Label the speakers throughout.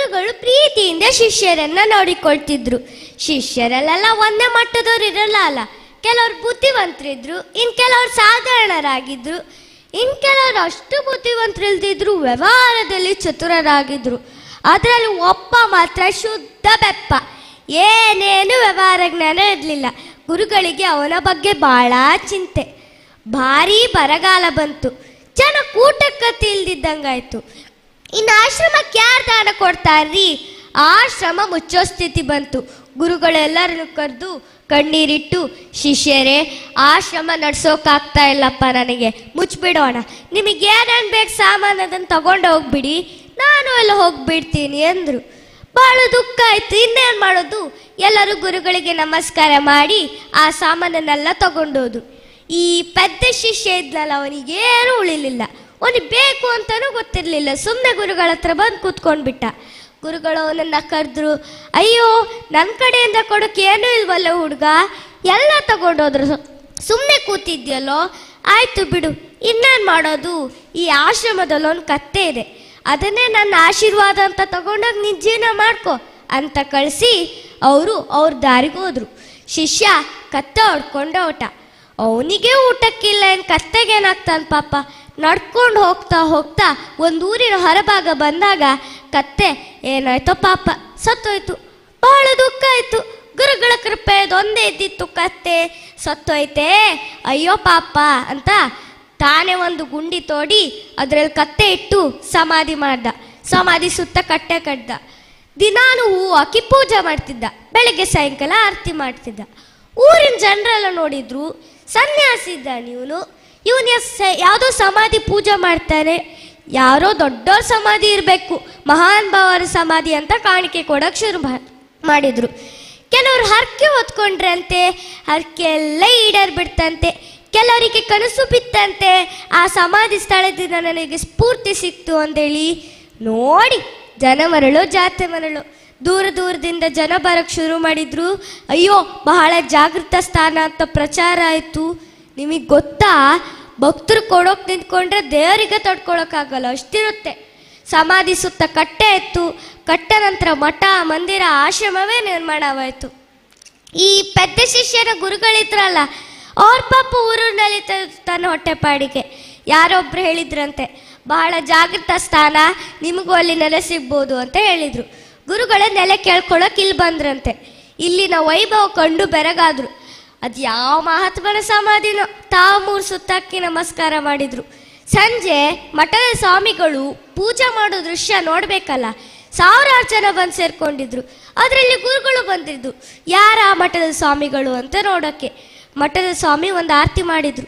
Speaker 1: ಗುರುಗಳು ಪ್ರೀತಿಯಿಂದ ಶಿಷ್ಯರನ್ನ ನೋಡಿಕೊಳ್ತಿದ್ರು. ಶಿಷ್ಯರಲ್ಲೆಲ್ಲ ಒಂದೇ ಮಟ್ಟದವ್ರು ಇರಲ್ಲ ಅಲ್ಲ. ಕೆಲವ್ರು ಬುದ್ಧಿವಂತರಿದ್ರು, ಇನ್ ಕೆಲವ್ರು ಸಾಧಾರಣರಾಗಿದ್ರು, ಇನ್ ಕೆಲವ್ರು ಅಷ್ಟು ಬುದ್ಧಿವಂತರಿಲ್ದಿದ್ರು ವ್ಯವಹಾರದಲ್ಲಿ ಚತುರರಾಗಿದ್ರು. ಅದರಲ್ಲಿ ಒಬ್ಬ ಮಾತ್ರ ಶುದ್ಧ ಬೆಪ್ಪ, ಏನೇನು ವ್ಯವಹಾರ ಜ್ಞಾನ ಇರಲಿಲ್ಲ. ಗುರುಗಳಿಗೆ ಅವನ ಬಗ್ಗೆ ಬಹಳ ಚಿಂತೆ. ಭಾರೀ ಬರಗಾಲ ಬಂತು, ಜನ ಕೂಟಕ್ಕತ್ತಿ ಇಲ್ದಿದ್ದಂಗಾಯ್ತು. ಇನ್ನು ಆಶ್ರಮಕ್ಕೆ ಯಾರು ದಾನ ಕೊಡ್ತಾರ್ರಿ? ಆಶ್ರಮ ಮುಚ್ಚೋ ಸ್ಥಿತಿ ಬಂತು. ಗುರುಗಳೆಲ್ಲರನ್ನು ಕರೆದು ಕಣ್ಣೀರಿಟ್ಟು, ಶಿಷ್ಯರೇ, ಆಶ್ರಮ ನಡ್ಸೋಕಾಗ್ತಾ ಇಲ್ಲಪ್ಪ, ನನಗೆ ಮುಚ್ಚಿಬಿಡೋಣ. ನಿಮಗೆ ಏನೇನು ಬೇಕು ಸಾಮಾನು ಅದನ್ನು ತಗೊಂಡು ಹೋಗ್ಬಿಡಿ, ನಾನು ಎಲ್ಲ ಹೋಗ್ಬಿಡ್ತೀನಿ ಅಂದರು. ಭಾಳ ದುಃಖ ಆಯಿತು. ಇನ್ನೇನು ಮಾಡೋದು? ಎಲ್ಲರೂ ಗುರುಗಳಿಗೆ ನಮಸ್ಕಾರ ಮಾಡಿ ಆ ಸಾಮಾನನ್ನೆಲ್ಲ ತಗೊಂಡೋದು. ಈ ಪೆದ್ದ ಶಿಷ್ಯ ಇದ್ನಲ್ಲ, ಅವನಿಗೇನು ಉಳಿಲಿಲ್ಲ. ಅವನಿಗೆ ಬೇಕು ಅಂತಲೂ ಗೊತ್ತಿರಲಿಲ್ಲ. ಸುಮ್ಮನೆ ಗುರುಗಳ ಹತ್ರ ಬಂದು ಕೂತ್ಕೊಂಡ್ಬಿಟ್ಟ. ಗುರುಗಳು ಅವನನ್ನು ಕರೆದ್ರು. ಅಯ್ಯೋ, ನನ್ನ ಕಡೆಯಿಂದ ಕೊಡೋಕೆ ಏನೂ ಇಲ್ವಲ್ಲ ಹುಡುಗ, ಎಲ್ಲ ತಗೊಂಡೋದ್ರು, ಸುಮ್ಮನೆ ಕೂತಿದ್ಯಲ್ಲೋ. ಆಯಿತು ಬಿಡು, ಇನ್ನೇನು ಮಾಡೋದು? ಈ ಆಶ್ರಮದಲ್ಲಿ ಒಂದು ಕತ್ತೆ ಇದೆ, ಅದನ್ನೇ ನನ್ನ ಆಶೀರ್ವಾದ ಅಂತ ತಗೊಂಡೋಗಿ ನಿನ್ನ ಜೀವನ ಮಾಡ್ಕೊ ಅಂತ ಕಳಿಸಿ ಅವರು ಅವ್ರ ದಾರಿಗೆ ಹೋದ್ರು. ಶಿಷ್ಯ ಕತ್ತೆ ಹೊಡ್ಕೊಂಡೆ ಹೊಟ. ಅವನಿಗೆ ಊಟಕ್ಕಿಲ್ಲ, ಏನು ಕತ್ತೆಗೇನಾಗ್ತಾನೆ ಪಾಪ. ನಡ್ಕೊಂಡು ಹೋಗ್ತಾ ಹೋಗ್ತಾ ಒಂದು ಊರಿನ ಹೊರಭಾಗ ಬಂದಾಗ ಕತ್ತೆ ಏನಾಯ್ತೋ ಪಾಪ ಸತ್ತೋಯ್ತು. ಬಹಳ ದುಃಖ ಆಯಿತು. ಗುರುಗಳ ಕೃಪೆ ಅದೊಂದೇ ಇದ್ದಿತ್ತು, ಕತ್ತೆ ಸತ್ತೋಯ್ತೆ, ಅಯ್ಯೋ ಪಾಪ ಅಂತ ತಾನೇ ಒಂದು ಗುಂಡಿ ತೋಡಿ ಅದರಲ್ಲಿ ಕತ್ತೆ ಇಟ್ಟು ಸಮಾಧಿ ಮಾಡ್ದ. ಸಮಾಧಿ ಸುತ್ತ ಕಟ್ಟೆ ಕಟ್ದ. ದಿನಾನು ಹೂವು ಹಾಕಿ ಪೂಜೆ ಮಾಡ್ತಿದ್ದ. ಬೆಳಗ್ಗೆ ಸಾಯಂಕಾಲ ಆರತಿ ಮಾಡ್ತಿದ್ದ. ಊರಿನ ಜನರೆಲ್ಲ ನೋಡಿದ್ರು, ಸನ್ಯಾಸಿ ಇದ್ದಾನೆ ಇವನು ಯಾವುದೋ ಸಮಾಧಿ ಪೂಜೆ ಮಾಡ್ತಾನೆ, ಯಾರೋ ದೊಡ್ಡವ್ರ ಸಮಾಧಿ ಇರಬೇಕು, ಮಹಾನ್ ಭಾವರ ಸಮಾಧಿ ಅಂತ ಕಾಣಿಕೆ ಕೊಡೋಕೆ ಶುರು ಮಾಡಿದ್ರು. ಕೆಲವರು ಹರಕೆ ಹೊತ್ಕೊಂಡ್ರಂತೆ, ಹರಕೆ ಎಲ್ಲ ಈಡೇರ್ಬಿಡ್ತಂತೆ. ಕೆಲವರಿಗೆ ಕನಸು ಬಿತ್ತಂತೆ, ಆ ಸಮಾಧಿ ಸ್ಥಳದಿಂದ ನನಗೆ ಸ್ಫೂರ್ತಿ ಸಿಕ್ತು ಅಂದೇಳಿ. ನೋಡಿ, ಜನ ಮರಳು ಜಾತೆ ಮರಳು. ದೂರ ದೂರದಿಂದ ಜನ ಬರೋಕ್ಕೆ ಶುರು ಮಾಡಿದ್ರು. ಅಯ್ಯೋ, ಬಹಳ ಜಾಗೃತ ಸ್ಥಾನ ಅಂತ ಪ್ರಚಾರ ಆಯಿತು. ನಿಮಗೆ ಗೊತ್ತಾ, ಭಕ್ತರು ಕೊಡೋಕೆ ನಿಂತ್ಕೊಂಡ್ರೆ ದೇವರಿಗೆ ತಡ್ಕೊಳಕ್ಕಾಗಲ್ಲ, ಅಷ್ಟಿರುತ್ತೆ. ಸಮಾಧಿ ಸುತ್ತ ಕಟ್ಟೆ ಇತ್ತು. ಕಟ್ಟ ನಂತರ ಮಠ, ಮಂದಿರ, ಆಶ್ರಮವೇ ನಿರ್ಮಾಣವಾಯಿತು. ಈ ಪೆದ್ದ ಶಿಷ್ಯರ ಗುರುಗಳಿದ್ರಲ್ಲ, ಅವ್ರ ಪಾಪ ಊರಿನಲ್ಲಿ ತನ್ನ ಹೊಟ್ಟೆಪಾಡಿಗೆ ಯಾರೊಬ್ರು ಹೇಳಿದ್ರಂತೆ, ಬಹಳ ಜಾಗೃತ ಸ್ಥಾನ, ನಿಮಗೂ ಅಲ್ಲಿ ನೆಲೆ ಸಿಗ್ಬೋದು ಅಂತ ಹೇಳಿದರು. ಗುರುಗಳ ನೆಲೆ ಕೇಳ್ಕೊಳ್ಳೋಕೆ ಇಲ್ಲಿ ಬಂದ್ರಂತೆ. ಇಲ್ಲಿನ ವೈಭವ ಕಂಡು ಬೆರಗಾದ್ರು. ಅದು ಯಾವ ಮಹಾತ್ಮನ ಸಮಾಧಿನೋ. ತಾವು 3 ಸುತ್ತಾಕಿ ನಮಸ್ಕಾರ ಮಾಡಿದರು. ಸಂಜೆ ಮಠದ ಸ್ವಾಮಿಗಳು ಪೂಜೆ ಮಾಡೋ ದೃಶ್ಯ ನೋಡಬೇಕಲ್ಲ, ಸಾವಿರಾರು ಜನ ಬಂದು ಸೇರ್ಕೊಂಡಿದ್ರು. ಅದರಲ್ಲಿ ಗುರುಗಳು ಬಂದಿದ್ದು. ಯಾರ ಆ ಮಠದ ಸ್ವಾಮಿಗಳು ಅಂತ ನೋಡೋಕ್ಕೆ. ಮಠದ ಸ್ವಾಮಿ ಒಂದು ಆರತಿ ಮಾಡಿದ್ರು.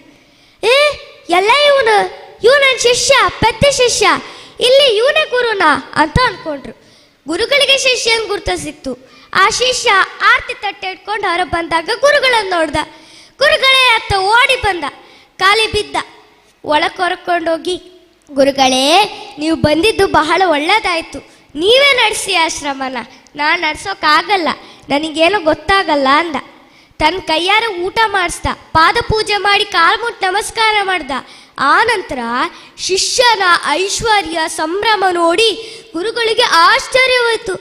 Speaker 1: ಎಲ್ಲ ಇವನು ನನ್ನ ಶಿಷ್ಯ, ಪೆದ್ದ ಶಿಷ್ಯ, ಇಲ್ಲಿ ಇವನೇ ಗುರುನಾ ಅಂತ ಅಂದ್ಕೊಂಡ್ರು. ಗುರುಗಳಿಗೆ ಶಿಷ್ಯನ ಗುರ್ತ ಸಿಕ್ತು. ಆ ಶಿಷ್ಯ ಆರತಿ ತಟ್ಟೆ ಇಟ್ಕೊಂಡು ಹೊರ ಬಂದಾಗ ಗುರುಗಳನ್ನು ನೋಡ್ದ. ಗುರುಗಳೇ ಅತ್ತ ಓಡಿ ಬಂದ, ಕಾಲಿ ಬಿದ್ದ. ಒಳಗೆ ಹೊರಕೊಂಡೋಗಿ, ಗುರುಗಳೇ, ನೀವು ಬಂದಿದ್ದು ಬಹಳ ಒಳ್ಳೆಯದಾಯಿತು, ನೀವೇ ನಡೆಸಿ ಆಶ್ರಮನ, ನಾನು ನಡ್ಸೋಕ್ಕಾಗಲ್ಲ, ನನಗೇನೋ ಗೊತ್ತಾಗಲ್ಲ ಅಂದ. ತನ್ನ ಕೈಯಾರ ಊಟ ಮಾಡಿಸ್ದ, ಪಾದ ಪೂಜೆ ಮಾಡಿ ಕಾಲು ಮುಟ್ಟು ನಮಸ್ಕಾರ ಮಾಡ್ದ. ಆ ನಂತರ ಶಿಷ್ಯನ ಐಶ್ವರ್ಯ ಸಂಭ್ರಮ ನೋಡಿ ಗುರುಗಳಿಗೆ ಆಶ್ಚರ್ಯವಾಯಿತು.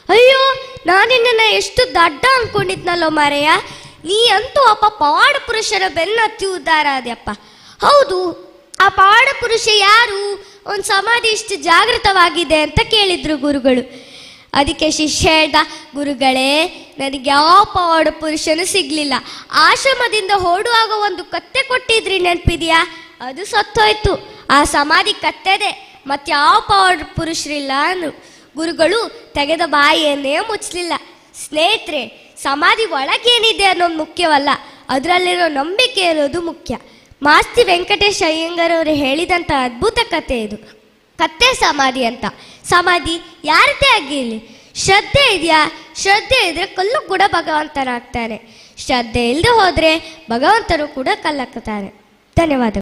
Speaker 1: ಅಯ್ಯೋ, ನಾನಿನ್ನ ಎಷ್ಟು ದಡ್ಡ ಅಂದ್ಕೊಂಡಿದ್ನಲ್ಲೋ ಮಾರೆಯ, ನೀ ಅಂತೂ ಅಪ್ಪ ಪವಾಡ ಪುರುಷರ ಬೆನ್ನತ್ತಿ ಉದ್ಧಾರ ಆದ್ಯಪ್ಪ. ಹೌದು, ಆ ಪವಾಡ ಪುರುಷ ಯಾರು? ಒಂದು ಸಮಾಧಿ ಇಷ್ಟು ಜಾಗೃತವಾಗಿದೆ ಅಂತ ಕೇಳಿದ್ರು ಗುರುಗಳು. ಅದಕ್ಕೆ ಶಿಷ್ಯ ಹೇಳ್ದ, ಗುರುಗಳೇ, ನನಗೆ ಯಾವ ಪವಾಡ ಪುರುಷನೂ ಸಿಗಲಿಲ್ಲ. ಆಶ್ರಮದಿಂದ ಹೊರಡುವಾಗ ಒಂದು ಕತ್ತೆ ಕೊಟ್ಟಿದ್ರಿ, ನೆನಪಿದೆಯಾ? ಅದು ಸತ್ತೋಯ್ತು. ಆ ಸಮಾಧಿ ಕತ್ತೆದೆ, ಮತ್ತು ಯಾವ ಪವಾಡ ಪುರುಷರಿಲ್ಲ ಅಂದರು. ಗುರುಗಳು ತೆಗೆದ ಬಾಯಿಯನ್ನೇ ಮುಚ್ಚಲಿಲ್ಲ. ಸ್ನೇಹಿತರೆ, ಸಮಾಧಿ ಒಳಗೇನಿದೆ ಅನ್ನೋದು ಮುಖ್ಯವಲ್ಲ, ಅದರಲ್ಲಿರೋ ನಂಬಿಕೆ ಇರೋದು ಮುಖ್ಯ. ಮಾಸ್ತಿ ವೆಂಕಟೇಶ ಅಯ್ಯಂಗಾರ್ ಅವರು ಹೇಳಿದಂಥ ಅದ್ಭುತ ಕಥೆ ಇದು. ಕತ್ತೆ ಸಮಾಧಿ ಅಂತ. ಸಮಾಧಿ ಯಾರದೇ ಆಗಿರಲಿ, ಶ್ರದ್ಧೆ ಇದೆಯಾ? ಶ್ರದ್ಧೆ ಇದ್ರೆ ಕಲ್ಲು ಕೂಡ ಭಗವಂತನಾಗ್ತಾನೆ. ಶ್ರದ್ಧೆ ಇಲ್ಲದೆ ಹೋದರೆ ಭಗವಂತನು ಕೂಡ ಕಲ್ಲಾಗ್ತಾನೆ. ಧನ್ಯವಾದ.